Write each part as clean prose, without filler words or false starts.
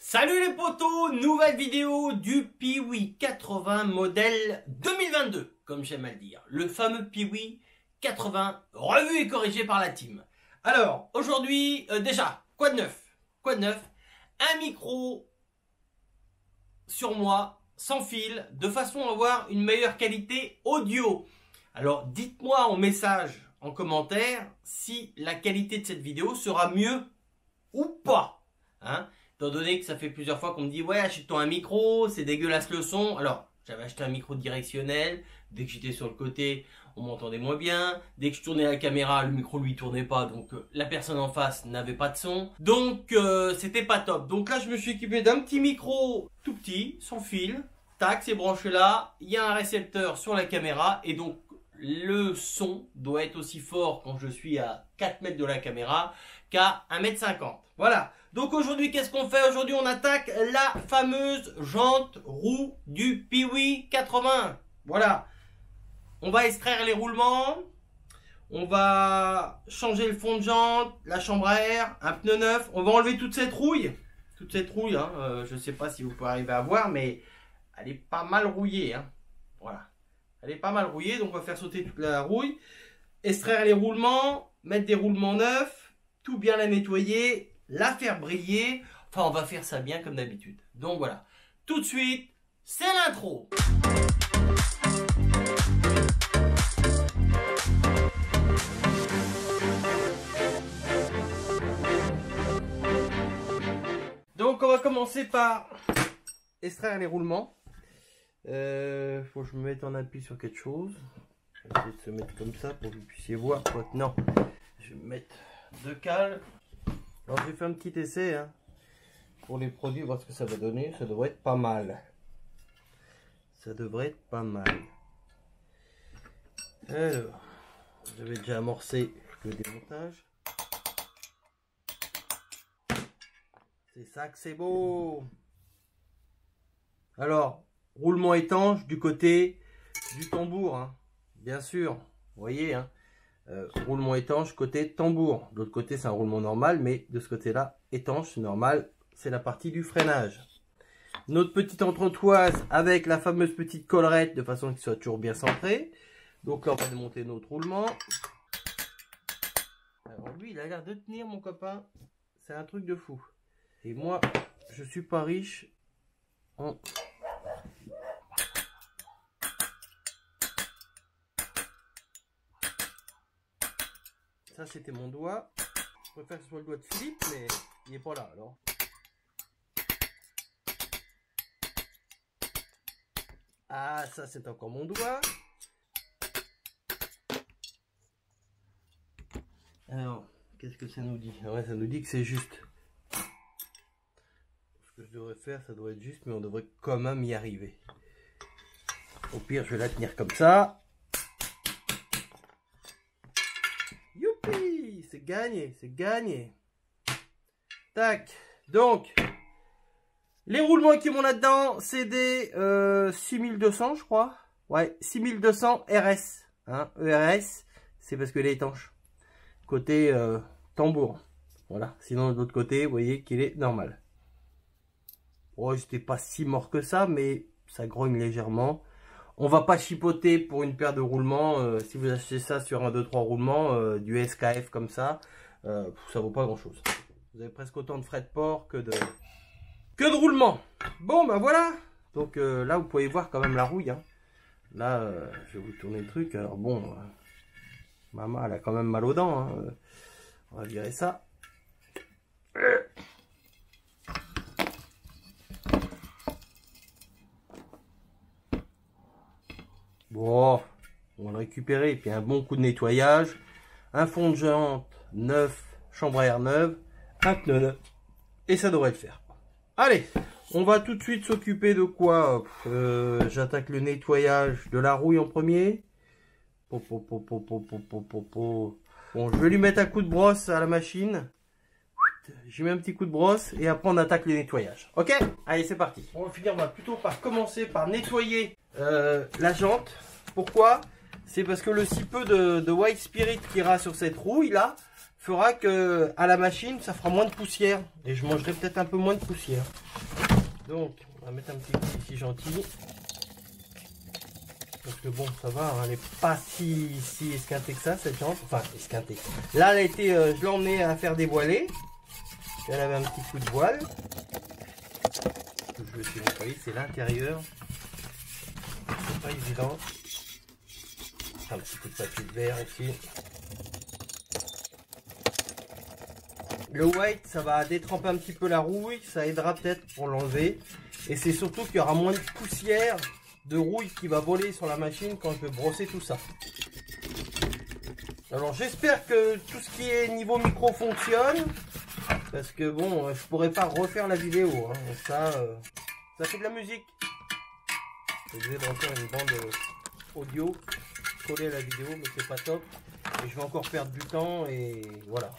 Salut les potos, nouvelle vidéo du Piwi 80 modèle 2022, comme j'aime à le dire. Le fameux Piwi 80 revu et corrigé par la team. Alors, aujourd'hui, déjà, quoi de neuf? Un micro sur moi, sans fil, de façon à avoir une meilleure qualité audio. Alors, dites-moi en message, en commentaire, si la qualité de cette vidéo sera mieux ou pas. Hein? Étant donné que ça fait plusieurs fois qu'on me dit ouais, achète-toi un micro, c'est dégueulasse le son. Alors j'avais acheté un micro directionnel, dès que j'étais sur le côté on m'entendait moins bien, dès que je tournais la caméra le micro lui tournait pas, donc la personne en face n'avait pas de son, donc c'était pas top. Donc là je me suis équipé d'un petit micro tout petit, sans fil, tac, c'est branché là, il y a un récepteur sur la caméra et donc le son doit être aussi fort quand je suis à 4 mètres de la caméra qu'à 1,50 m. Voilà. Donc aujourd'hui, qu'est-ce qu'on fait? Aujourd'hui, on attaque la fameuse jante roue du Piwi 80. Voilà. On va extraire les roulements. On va changer le fond de jante, la chambre à air, un pneu neuf. On va enlever toute cette rouille. Toute cette rouille, hein. Je ne sais pas si vous pouvez arriver à voir, mais elle est pas mal rouillée. Hein. Voilà. Elle est pas mal rouillée, donc on va faire sauter toute la rouille. Extraire les roulements, mettre des roulements neufs, tout bien la nettoyer, la faire briller. Enfin, on va faire ça bien comme d'habitude. Donc voilà. Tout de suite, c'est l'intro. Donc on va commencer par extraire les roulements. Faut que je me mette en appui sur quelque chose. Je vais essayer de se mettre comme ça pour que vous puissiez voir. Non, je vais me mettre de cale. Alors j'ai fait un petit essai hein, pour les produits, voir ce que ça va donner. Ça devrait être pas mal. Ça devrait être pas mal. Alors, j'avais déjà amorcé le démontage. C'est ça que c'est beau. Alors, roulement étanche du côté du tambour, hein. Bien sûr, vous voyez, hein. Roulement étanche côté tambour. De l'autre côté, c'est un roulement normal, mais de ce côté-là, étanche, c'est normal, c'est la partie du freinage. Notre petite entretoise avec la fameuse petite collerette de façon qu'il soit toujours bien centré. Donc là, on va démonter notre roulement. Alors lui, il a l'air de tenir, mon copain. C'est un truc de fou. Et moi, je suis pas riche en... Ça, c'était mon doigt. Je préfère que ce soit le doigt de Philippe, mais il n'est pas là alors. Ah, ça, c'est encore mon doigt. Alors, qu'est-ce que ça nous dit? Ouais, ça nous dit que c'est juste. Ce que je devrais faire, ça doit être juste, mais on devrait quand même y arriver. Au pire, je vais la tenir comme ça. Youpi, c'est gagné, c'est gagné. Tac. Donc, les roulements qui vont là-dedans, c'est des 6200, je crois. Ouais, 6200 RS. Hein, ERS, c'est parce qu'elle est étanche. Côté tambour. Voilà. Sinon, de l'autre côté, vous voyez qu'il est normal. Oh, j'étais pas si mort que ça, mais ça grogne légèrement. On va pas chipoter pour une paire de roulements. Si vous achetez ça sur un 2-3 roulements, du SKF comme ça vaut pas grand chose. Vous avez presque autant de frais de port que de roulements. Bon, ben voilà. Donc là, vous pouvez voir quand même la rouille. Hein. Là, je vais vous tourner le truc. Alors bon, maman, elle a quand même mal aux dents. Hein. On va virer ça. Bon, on va le récupérer, et puis un bon coup de nettoyage, un fond de jante neuf, chambre à air neuve, un pneu neuf, et ça devrait le faire. Allez, on va tout de suite s'occuper de quoi? J'attaque le nettoyage de la rouille en premier. Bon, je vais lui mettre un coup de brosse à la machine. J'y mets un petit coup de brosse et après on attaque le nettoyage. Ok? Allez, c'est parti. On va finir, on va plutôt commencer par nettoyer la jante. Pourquoi? C'est parce que le si peu de white spirit qu'il y aura sur cette rouille là fera que à la machine ça fera moins de poussière et je mangerai peut-être un peu moins de poussière. Donc, on va mettre un petit coup ici gentil. Parce que bon, ça va, hein, elle n'est pas si esquintée que ça, cette jante. Enfin, esquintée. Là, elle a été, je l'ai emmenée à faire dévoiler. Elle avait un petit coup de voile. Je vais essayer de nettoyer, c'est l'intérieur. C'est pas évident. Un petit coup de papier de verre aussi. Le white, ça va détremper un petit peu la rouille, ça aidera peut-être pour l'enlever. Et c'est surtout qu'il y aura moins de poussière, de rouille qui va voler sur la machine quand je vais brosser tout ça. Alors j'espère que tout ce qui est niveau micro fonctionne. Parce que bon, je pourrais pas refaire la vidéo. Hein. Ça fait de la musique. Je vais refaire une bande audio collée à la vidéo, mais c'est pas top. Et je vais encore perdre du temps et voilà.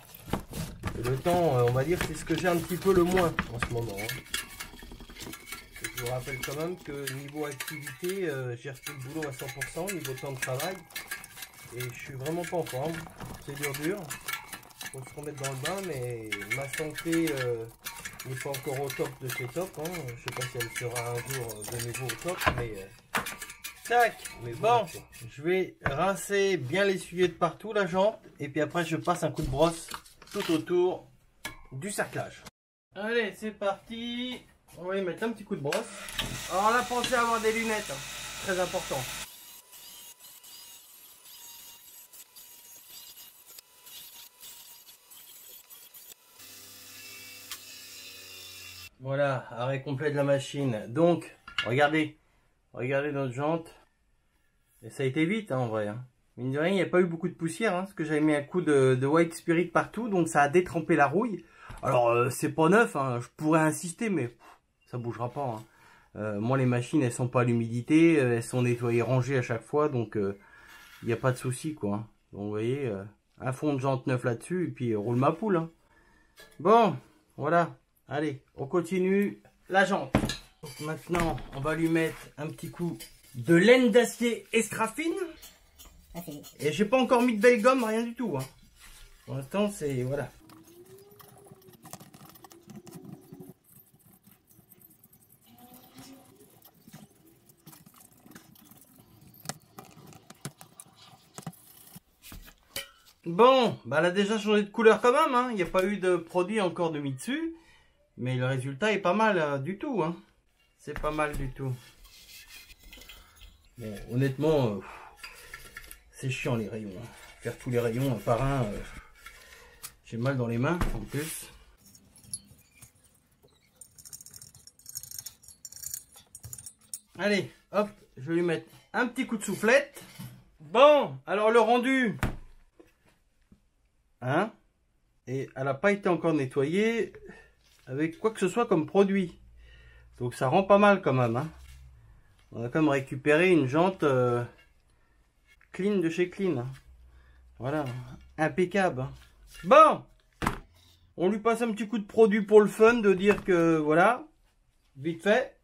Et le temps, on va dire, c'est ce que j'ai un petit peu le moins en ce moment. Hein. Je vous rappelle quand même que niveau activité, j'ai repris le boulot à 100%, niveau temps de travail. Et je suis vraiment pas en forme. C'est dur. Faut se remettre dans le bain, mais ma santé n'est pas encore au top de chez top. Hein. Je sais pas si elle sera un jour de nouveau au top, mais tac. Mais bon, je vais rincer bien l'essuyer de partout la jante, et puis après je passe un coup de brosse tout autour du cerclage. Allez, c'est parti. On va y mettre un petit coup de brosse. Alors là, pensez à avoir des lunettes, hein. Très important. Voilà, arrêt complet de la machine. Donc, regardez notre jante. Et ça a été vite, hein, en vrai. Hein. Mine de rien, il n'y a pas eu beaucoup de poussière, hein, parce que j'avais mis un coup de White Spirit partout, donc ça a détrempé la rouille. Alors, c'est pas neuf, hein, je pourrais insister, mais ça bougera pas. Hein. Moi, les machines, elles sont pas à l'humidité, elles sont nettoyées, rangées à chaque fois, donc il n'y a pas de souci, quoi. Hein. Donc, vous voyez, un fond de jante neuf là-dessus, et puis roule ma poule. Hein. Bon, voilà. Allez, on continue la jante. Donc maintenant, on va lui mettre un petit coup de laine d'acier Escrafine. Et j'ai pas encore mis de belle gomme, rien du tout. Hein. Pour l'instant, c'est... voilà. Bon, bah elle a déjà changé de couleur quand même. Hein. Il n'y a pas eu de produit encore de mis dessus. Mais le résultat est pas mal du tout. Hein. C'est pas mal du tout. Bon, honnêtement, c'est chiant les rayons. Hein. Faire tous les rayons un par un, j'ai mal dans les mains en plus. Allez, hop, je vais lui mettre un petit coup de soufflette. Bon, alors le rendu. Hein? Et elle n'a pas été encore nettoyée avec quoi que ce soit comme produit. Donc ça rend pas mal quand même. Hein. On a quand même récupéré une jante clean de chez Clean. Hein. Voilà, impeccable. Hein. Bon, on lui passe un petit coup de produit pour le fun, de dire que voilà, vite fait.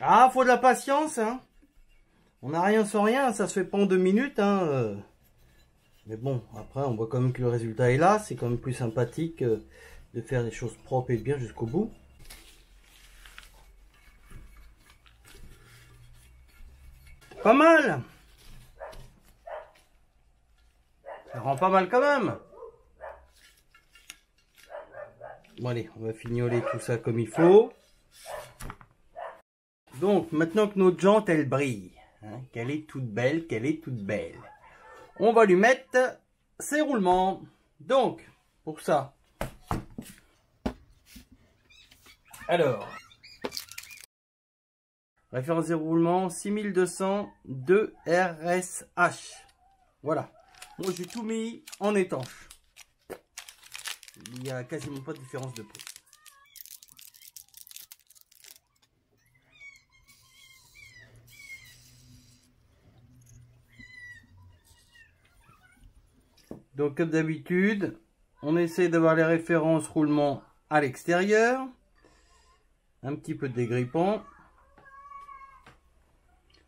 Ah, faut de la patience, hein. On n'a rien sans rien, ça se fait pas en 2 minutes, hein. Mais bon, après, on voit quand même que le résultat est là. C'est quand même plus sympathique de faire des choses propres et bien jusqu'au bout. Pas mal. Ça rend pas mal quand même. Bon allez, on va fignoler tout ça comme il faut. Donc, maintenant que notre jante, elle brille, hein, qu'elle est toute belle, on va lui mettre ses roulements. Donc, pour ça, alors, référence des roulements 6200 2 RSH. Voilà. Moi, j'ai tout mis en étanche. Il n'y a quasiment pas de différence de prix. Donc comme d'habitude, on essaie d'avoir les références roulement à l'extérieur. Un petit peu de dégrippant.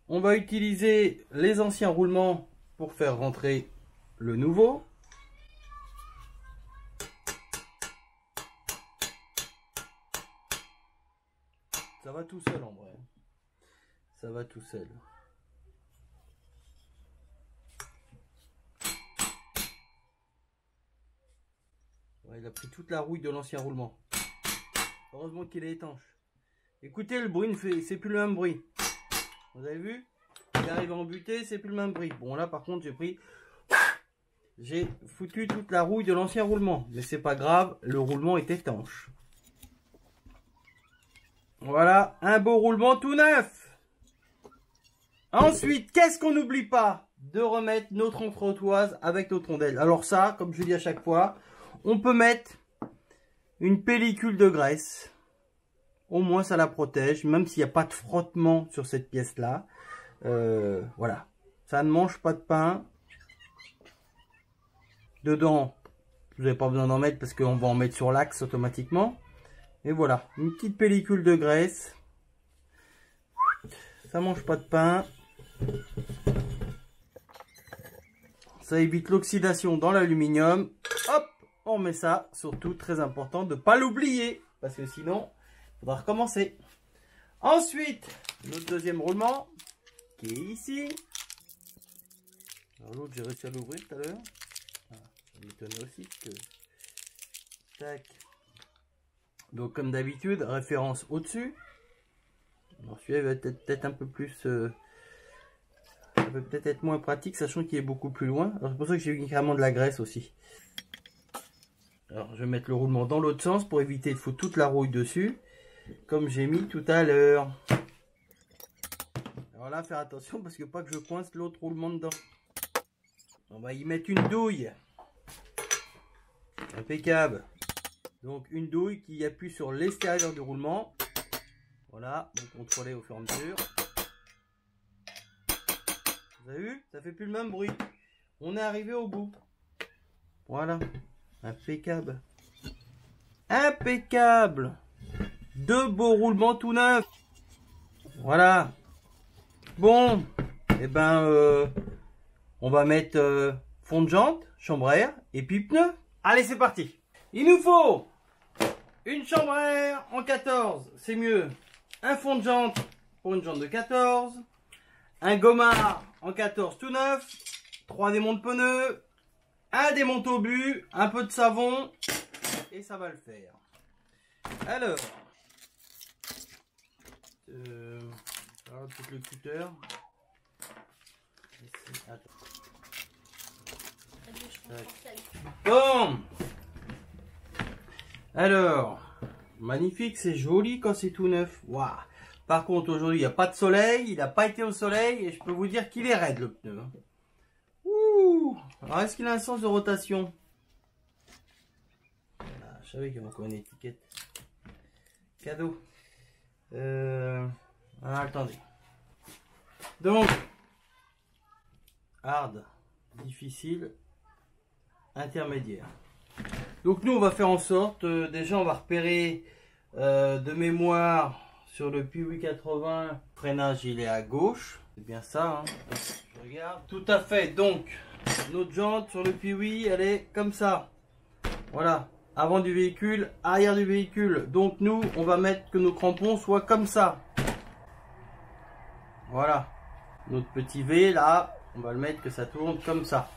On va utiliser les anciens roulements pour faire rentrer le nouveau. Ça va tout seul en vrai. Ça va tout seul. Ouais, il a pris toute la rouille de l'ancien roulement. Heureusement qu'il est étanche. Écoutez, le bruit, c'est plus le même bruit. Vous avez vu? Il arrive à embuter, c'est plus le même bruit. Bon là par contre j'ai foutu toute la rouille de l'ancien roulement. Mais c'est pas grave, le roulement est étanche. Voilà, un beau roulement tout neuf. Ensuite, qu'est-ce qu'on n'oublie pas? De remettre notre entretoise avec notre rondelle. Alors ça, comme je dis à chaque fois, on peut mettre une pellicule de graisse. Au moins ça la protège, même s'il n'y a pas de frottement sur cette pièce-là. Voilà, ça ne mange pas de pain. Dedans, vous n'avez pas besoin d'en mettre parce qu'on va en mettre sur l'axe automatiquement. Et voilà, une petite pellicule de graisse. Ça mange pas de pain. Ça évite l'oxydation dans l'aluminium. Hop, on met ça. Surtout, très important de ne pas l'oublier. Parce que sinon, il faudra recommencer. Ensuite, notre deuxième roulement, qui est ici. Alors l'autre, j'ai réussi à l'ouvrir tout à l'heure. Voilà, ça m'étonnait aussi. Que... Tac. Donc comme d'habitude, référence au-dessus. Celui-là va être peut-être un peu plus... ça peut peut-être être moins pratique, sachant qu'il est beaucoup plus loin. C'est pour ça que j'ai eu carrément de la graisse aussi. Alors je vais mettre le roulement dans l'autre sens pour éviter de foutre toute la rouille dessus. Comme j'ai mis tout à l'heure. Alors là, faire attention parce que pas que je coince l'autre roulement dedans. On va y mettre une douille. Impeccable. Donc une douille qui appuie sur l'extérieur du roulement. Voilà, donc contrôler au fur et à mesure. Vous avez vu? Ça fait plus le même bruit. On est arrivé au bout. Voilà. Impeccable. Impeccable. Deux beaux roulements tout neufs. Voilà. Bon. Et ben on va mettre fond de jante, chambre à air et puis pneus. Allez, c'est parti. Il nous faut une chambre à air en 14, c'est mieux. Un fond de jante pour une jante de 14. Un gommard en 14 tout neuf. 3 démonte pneus. Un démonte obus. Un peu de savon. Et ça va le faire. Alors. Tout le cutter. Bon. Alors, magnifique, c'est joli quand c'est tout neuf. Waouh. Par contre, aujourd'hui, il n'y a pas de soleil. Il n'a pas été au soleil. Et je peux vous dire qu'il est raide, le pneu. Ouh. Alors, est-ce qu'il a un sens de rotation? Voilà, je savais qu'il y avait encore une étiquette. Cadeau. Alors, attendez. Donc, hard, difficile, intermédiaire. Donc nous on va faire en sorte, déjà on va repérer de mémoire sur le Piwi 80, freinage il est à gauche, c'est bien ça, hein. Je regarde, tout à fait. Donc notre jante sur le Piwi elle est comme ça, voilà, avant du véhicule, arrière du véhicule. Donc nous on va mettre que nos crampons soient comme ça, voilà, notre petit V là, on va le mettre que ça tourne comme ça.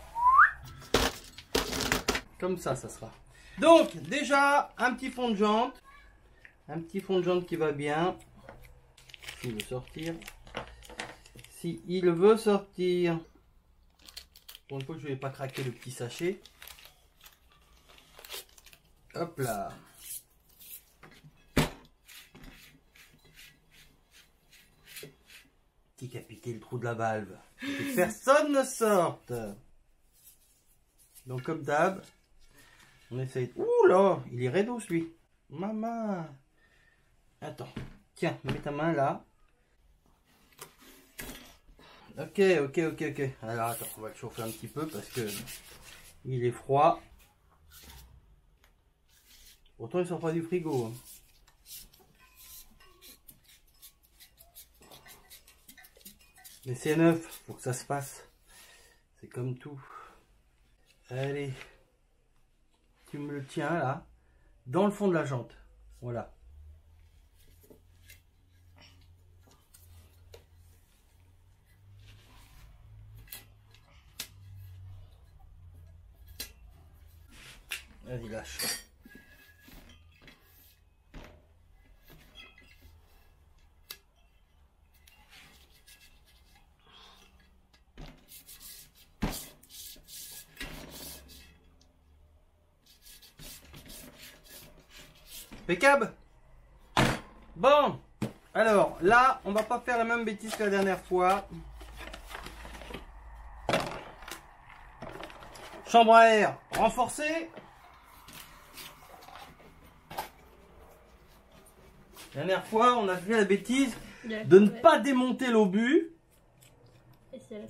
Comme ça sera. Donc déjà un petit fond de jante. Un petit fond de jante qui va bien. S'il veut sortir. Si il veut sortir. Pour une fois que je ne vais pas craquer le petit sachet. Hop là. Petit qui a piqué le trou de la valve. Que personne ne sorte. Donc comme d'hab. On essaye. Ouh là, il est raido celui. Maman. Attends. Tiens, mets ta main là. Ok. Alors attends, on va le chauffer un petit peu parce que Il est froid. Pourtant, il sort pas du frigo. Hein. Mais c'est neuf, faut que ça se passe. C'est comme tout. Allez. Tu me le tiens là. Dans le fond de la jante. Voilà. Vas-y, lâche. Impeccable. Bon, alors là, on va pas faire la même bêtise que la dernière fois. Chambre à air renforcée. La dernière fois, on a fait la bêtise de ne pas démonter l'obus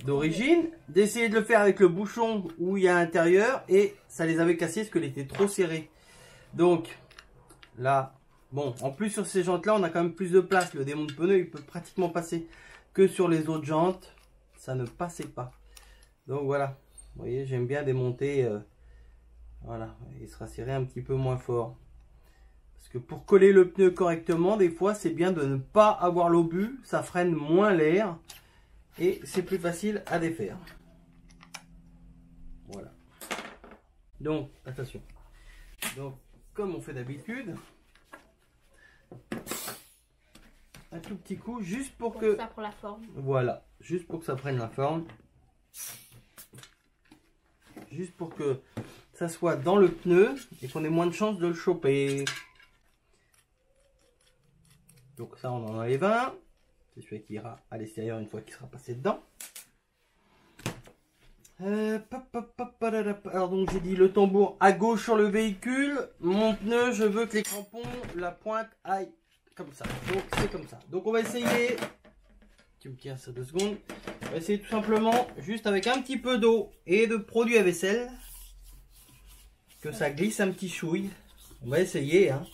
d'origine, d'essayer de le faire avec le bouchon où il y a à l'intérieur, et ça les avait cassés parce qu'il était trop serré. Donc là, bon, en plus sur ces jantes là, on a quand même plus de place. Le démonte pneu, il peut pratiquement passer que sur les autres jantes. Ça ne passait pas. Donc voilà, vous voyez, j'aime bien démonter. Voilà, il sera serré un petit peu moins fort. Parce que pour coller le pneu correctement, des fois, c'est bien de ne pas avoir l'obus. Ça freine moins l'air. Et c'est plus facile à défaire. Voilà. Donc, attention. Donc, comme on fait d'habitude, un tout petit coup, juste pour que... Ça prend la forme. Voilà, juste pour que ça prenne la forme. Juste pour que ça soit dans le pneu et qu'on ait moins de chances de le choper. Donc ça, on en enlève un. C'est celui qui ira à l'extérieur une fois qu'il sera passé dedans. Alors donc j'ai dit le tambour à gauche sur le véhicule. Mon pneu, je veux que les crampons, la pointe aille comme ça. Donc c'est comme ça. Donc on va essayer. Tu me tiens ça 2 secondes. On va essayer tout simplement juste avec un petit peu d'eau et de produit à vaisselle. Que ça glisse un petit chouille. On va essayer. Hein.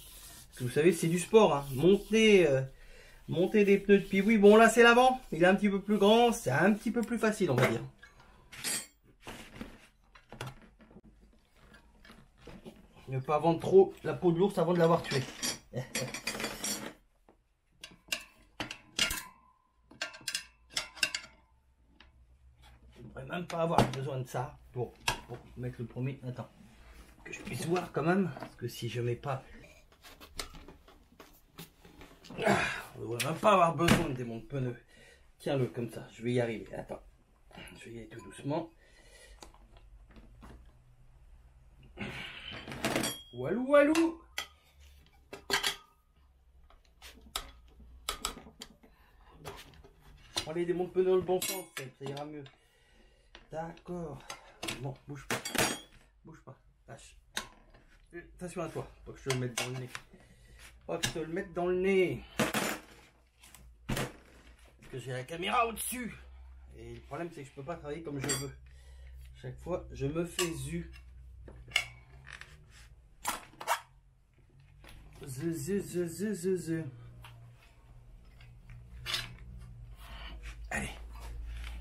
Parce que vous savez c'est du sport. Hein. Monter des pneus de Piwi. Bon là c'est l'avant. Il est un petit peu plus grand. C'est un petit peu plus facile on va dire. Ne pas vendre trop la peau de l'ours avant de l'avoir tué. Je ne devrais même pas avoir besoin de ça pour mettre le premier. Attends. Que je puisse voir quand même. Parce que si je mets pas... On ne devrait même pas avoir besoin de démonter pneu. Tiens-le comme ça. Je vais y arriver. Attends. Je vais y aller tout doucement. Walou walou. Allez, démonte pneu dans le bon sens, ça ira mieux. D'accord. Bon, bouge pas. Bouge pas. Lâche. Attention à toi. Faut que je te le mette dans le nez. Faut que je te le mette dans le nez. Parce que j'ai la caméra au-dessus. Et le problème, c'est que je peux pas travailler comme je veux. Chaque fois, je me fais zu. Allez,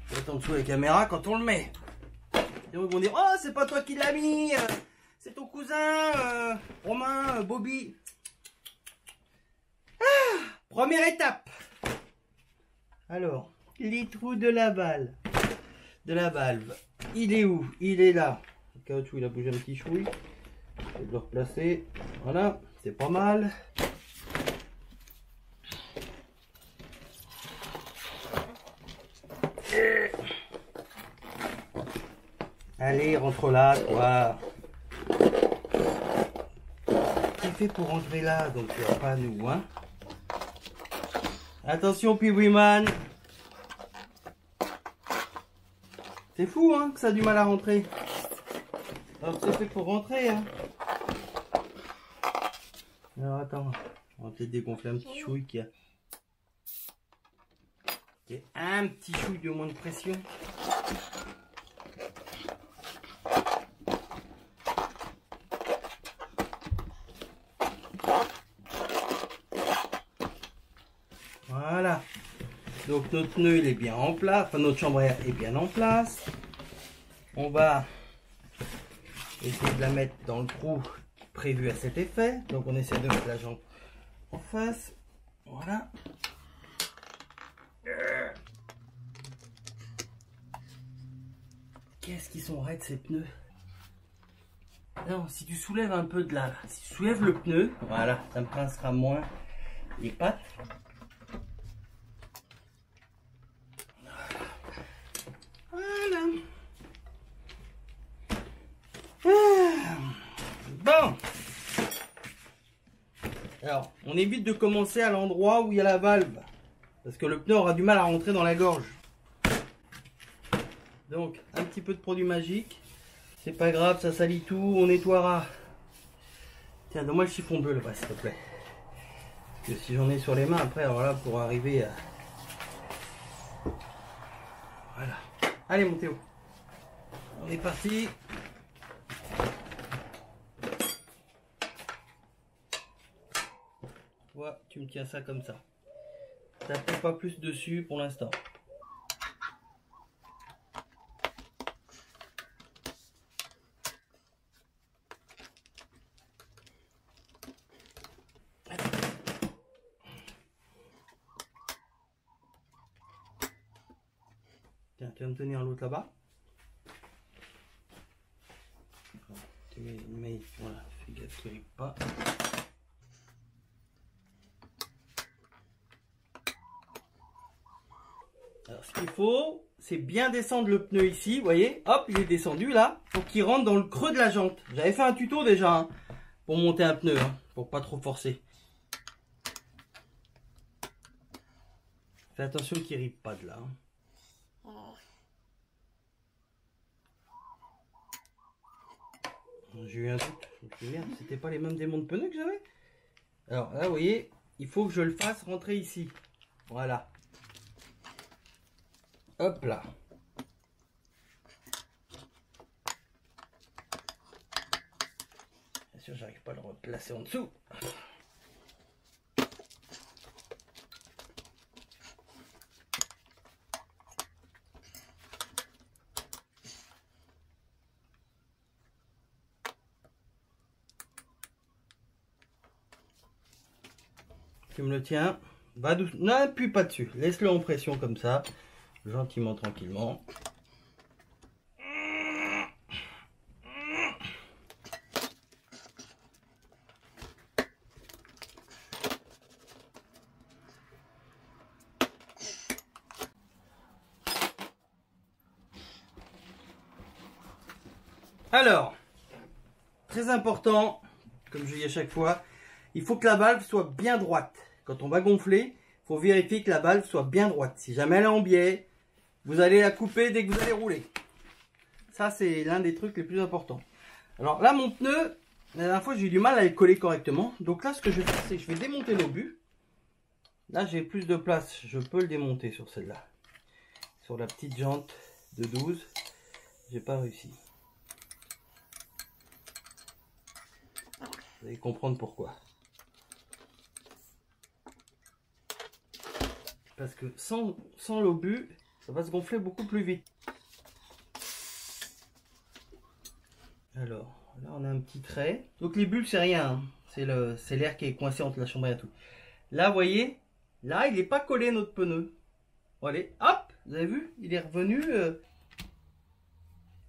on va être en dessous de la caméra quand on le met. Et ils vont dire, oh c'est pas toi qui l'as mis, c'est ton cousin Romain, Bobby. Ah, première étape. Alors, les trous de la valve. Il est où? Il est là. Le caoutchouc il a bougé un petit chouille. Je vais le replacer. Voilà. C'est pas mal. Allez, rentre là, toi. Tu fais pour rentrer là, donc tu vas pas nous, hein. Attention, Piwiman. C'est fou, hein, que ça a du mal à rentrer. Alors, c'est fait pour rentrer, hein. Alors attends, on va peut-être dégonfler un petit chouille qui a un petit chouille de moins de pression. Donc notre pneu il est bien en place, enfin notre chambre à air est bien en place. On va essayer de la mettre dans le trou prévu à cet effet. Donc on essaie de mettre la jambe en face. Voilà. Qu'est-ce qu'ils sont raides ces pneus. Non, si tu soulèves un peu de là, si tu soulèves le pneu, voilà, ça me pincera moins les pattes. Voilà. Bon. Alors, on évite de commencer à l'endroit où il y a la valve, parce que le pneu aura du mal à rentrer dans la gorge. Donc, un petit peu de produit magique. C'est pas grave, ça salit tout, on nettoiera. Tiens, donne-moi le chiffon bleu là-bas, s'il te plaît. Parce que si j'en ai sur les mains, après, alors là, pour arriver à... Voilà. Allez, mon Théo. On est parti. Voilà, tu me tiens ça comme ça. T'appuies pas plus dessus pour l'instant. Tiens, tu vas me tenir l'autre là-bas. Tu mets, voilà, fais gaffe qu'il ne rive pas. Alors ce qu'il faut, c'est bien descendre le pneu ici, vous voyez. Hop, il est descendu là, pour qu'il rentre dans le creux de la jante. J'avais fait un tuto déjà, hein, pour monter un pneu, hein, pour pas trop forcer. Fais attention qu'il ne rive pas de là. Hein. J'ai eu un doute, je me suis dit, merde, c'était pas les mêmes démons de pneus que j'avais. Alors là, vous voyez, il faut que je le fasse rentrer ici. Voilà. Hop là. Bien sûr, j'arrive pas à le replacer en dessous. Tu me le tiens, va doucement, n'appuie pas dessus, laisse-le en pression comme ça, gentiment, tranquillement. Alors, très important, comme je dis à chaque fois, il faut que la valve soit bien droite. Quand on va gonfler, il faut vérifier que la valve soit bien droite. Si jamais elle est en biais, vous allez la couper dès que vous allez rouler. Ça, c'est l'un des trucs les plus importants. Alors là, mon pneu, la dernière fois, j'ai eu du mal à le coller correctement. Donc là, ce que je vais faire, c'est que je vais démonter l'obus. Là, j'ai plus de place. Je peux le démonter sur celle-là. Sur la petite jante de 12. J'ai pas réussi. Vous allez comprendre pourquoi. Parce que sans l'obus, ça va se gonfler beaucoup plus vite. Alors, là on a un petit trait. Donc les bulles, c'est rien. Hein. C'est l'air qui est coincé entre la chambre et tout. Là, vous voyez, là, il n'est pas collé notre pneu. Bon, allez, hop, vous avez vu, il est revenu.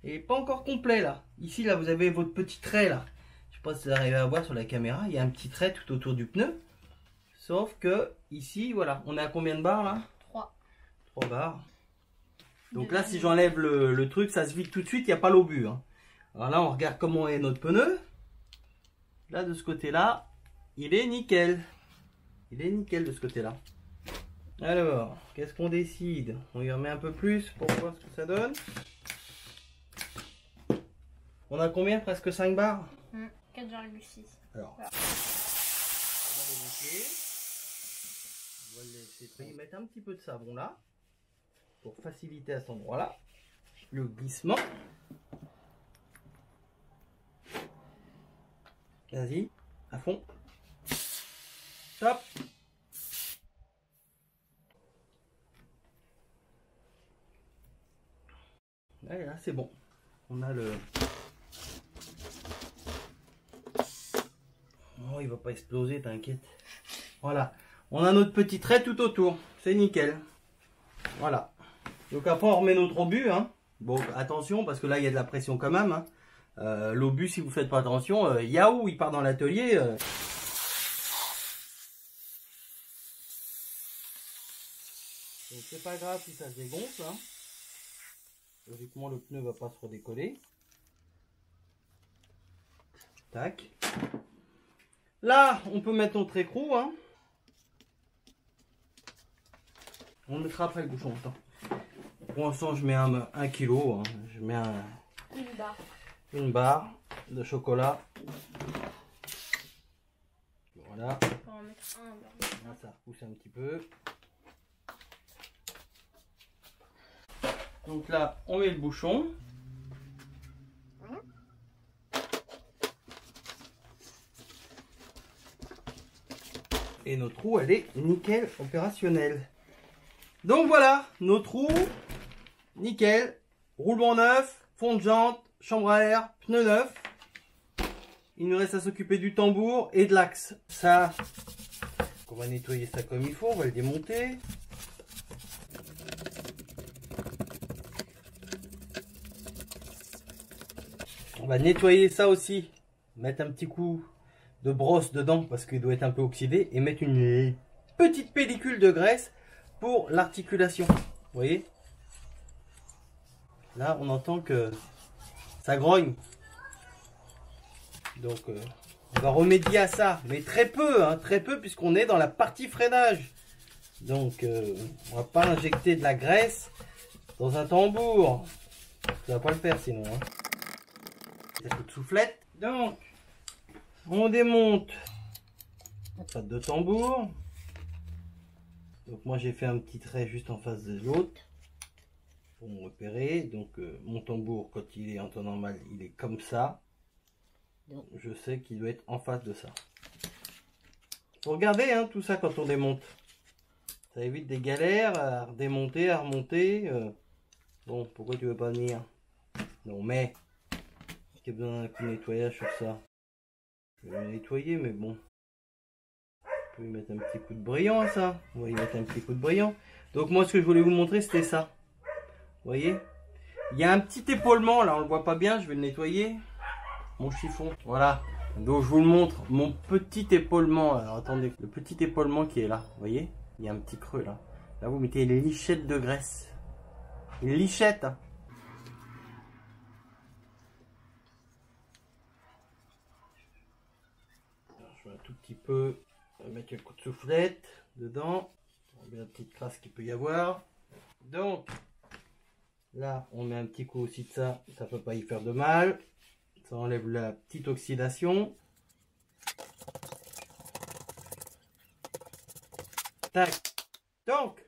Il n'est pas encore complet là. Ici, là, vous avez votre petit trait là. Je sais pas si vous arrivez à voir sur la caméra. Il y a un petit trait tout autour du pneu. Sauf que ici, voilà, on est à combien de barres là? 3. 3 barres. Donc là, si j'enlève le truc, ça se vide tout de suite, il n'y a pas l'obus. Hein. Alors là, on regarde comment est notre pneu. Là, de ce côté-là, il est nickel. Il est nickel de ce côté-là. Alors, qu'est-ce qu'on décide? On y remet un peu plus pour voir ce que ça donne. On a combien? Presque 5 barres? 4,6. Alors, voilà. On va les monter. On va le laisser mettre un petit peu de savon là. Pour faciliter à cet endroit-là le glissement. Vas-y, à fond. Stop. Ouais, là c'est bon. On a le... Oh, il va pas exploser, t'inquiète. Voilà. On a notre petit trait tout autour. C'est nickel. Voilà. Donc après on remet notre obus. Hein. Bon, attention parce que là il y a de la pression quand même. Hein. L'obus, si vous faites pas attention, yaou, il part dans l'atelier. Donc c'est pas grave si ça se dégonfle. Hein. Logiquement le pneu va pas se redécoller. Tac. Là on peut mettre notre écrou. Hein. On mettra après le bouchon. Attends. Pour l'instant je mets 1 kilo. Hein. Je mets une barre de chocolat. Voilà. On va mettre Là, ça repousse un petit peu. Donc là, on met le bouchon. Et notre roue, elle est nickel opérationnelle. Donc voilà, notre roue, nickel. Roulement neuf, fond de jante, chambre à air, pneu neuf. Il nous reste à s'occuper du tambour et de l'axe. Ça, on va nettoyer ça comme il faut, on va le démonter. On va nettoyer ça aussi, mettre un petit coup de brosse dedans parce qu'il doit être un peu oxydé et mettre une petite pellicule de graisse pour l'articulation. Vous voyez? Là, on entend que ça grogne. Donc, on va remédier à ça, mais très peu, hein, très peu puisqu'on est dans la partie freinage. Donc, on va pas injecter de la graisse dans un tambour. Ça va pas le faire sinon. Hein. Un coup de soufflette. Donc, on démonte la patte de tambour. Donc moi j'ai fait un petit trait juste en face de l'autre pour me repérer. Donc mon tambour quand il est en temps normal il est comme ça. Donc je sais qu'il doit être en face de ça. Faut regarder hein, tout ça quand on démonte. Ça évite des galères à redémonter, à remonter. Bon, pourquoi tu veux pas venir? Non mais il y a besoin d'un coup de nettoyage sur ça. Je vais le nettoyer mais bon. On peut y mettre un petit coup de brillant à ça. On va y mettre un petit coup de brillant. Donc moi ce que je voulais vous montrer c'était ça. Vous voyez? Il y a un petit épaulement là, on le voit pas bien, je vais le nettoyer. Mon chiffon. Voilà. Donc je vous le montre. Mon petit épaulement. Alors attendez, le petit épaulement qui est là. Vous voyez? Il y a un petit creux là. Là vous mettez les lichettes de graisse. Une lichette. Hein. Je vais un tout petit peu mettre un coup de soufflette dedans. On met la petite crasse qu'il peut y avoir. Donc là on met un petit coup aussi de ça. Ça peut pas y faire de mal. Ça enlève la petite oxydation. Tac. Donc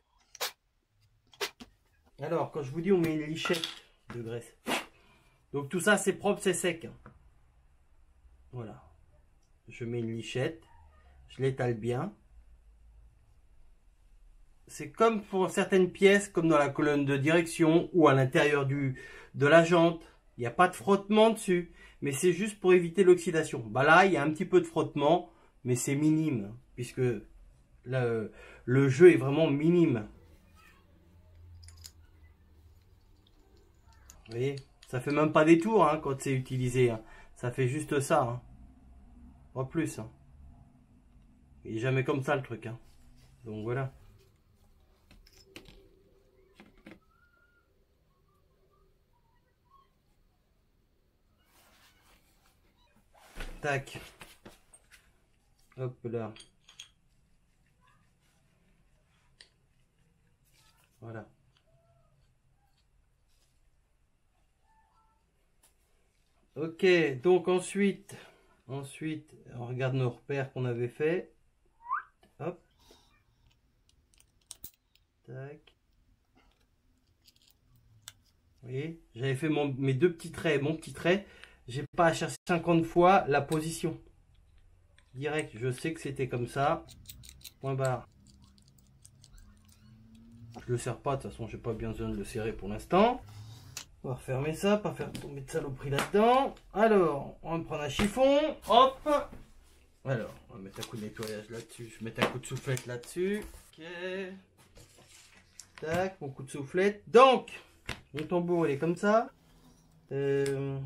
alors quand je vous dis on met une lichette de graisse. Donc tout ça c'est propre, c'est sec. Voilà. Je mets une lichette. Je l'étale bien. C'est comme pour certaines pièces, comme dans la colonne de direction ou à l'intérieur de la jante. Il n'y a pas de frottement dessus, mais c'est juste pour éviter l'oxydation. Bah là, il y a un petit peu de frottement, mais c'est minime, puisque le jeu est vraiment minime. Vous voyez, ça fait même pas des tours hein, quand c'est utilisé. Hein. Ça fait juste ça. Hein. Pas plus. Hein. Il n'est jamais comme ça le truc. Hein. Donc voilà. Tac. Hop là. Voilà. Ok, donc ensuite, on regarde nos repères qu'on avait fait. Hop. Tac. Vous voyez, j'avais fait mes deux petits traits, mon petit trait. J'ai pas à chercher 50 fois la position. Direct, je sais que c'était comme ça. Point barre. Je le serre pas, de toute façon, j'ai pas bien besoin de le serrer pour l'instant. On va refermer ça, pas faire tomber de saloperie là-dedans. Alors, on va prendre un chiffon. Hop. Alors, on va mettre un coup de nettoyage là-dessus. Je vais mettre un coup de soufflette là-dessus. Ok. Tac, mon coup de soufflette. Donc, mon tambour, il est comme ça. Mes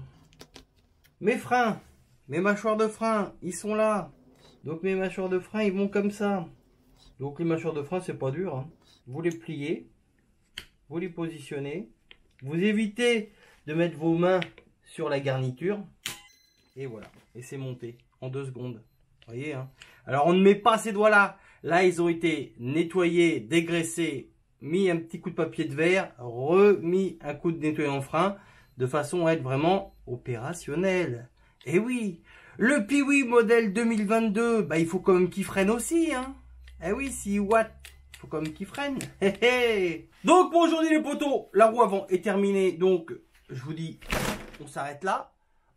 freins, mes mâchoires de frein, ils sont là. Donc, mes mâchoires de frein, ils vont comme ça. Donc, les mâchoires de frein, c'est pas dur, hein. Vous les pliez. Vous les positionnez. Vous évitez de mettre vos mains sur la garniture. Et voilà. Et c'est monté en 2 secondes. Vous voyez, hein. Alors, on ne met pas ces doigts là. Là, ils ont été nettoyés, dégraissés, mis un petit coup de papier de verre, remis un coup de nettoyant frein, de façon à être vraiment opérationnel. Et oui, le Piwi modèle 2022, bah, il faut quand même qu'il freine aussi, hein. Eh oui, 6 watts. Faut quand même qu'il freine. Donc pour aujourd'hui les potos, la roue avant est terminée. Donc je vous dis, on s'arrête là.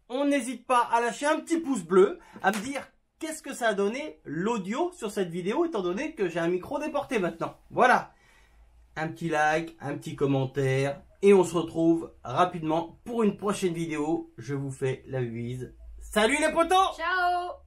On n'hésite pas à lâcher un petit pouce bleu, à me dire qu'est-ce que ça a donné l'audio sur cette vidéo, étant donné que j'ai un micro déporté maintenant. Voilà. Un petit like, un petit commentaire. Et on se retrouve rapidement pour une prochaine vidéo. Je vous fais la bise. Salut les potos! Ciao!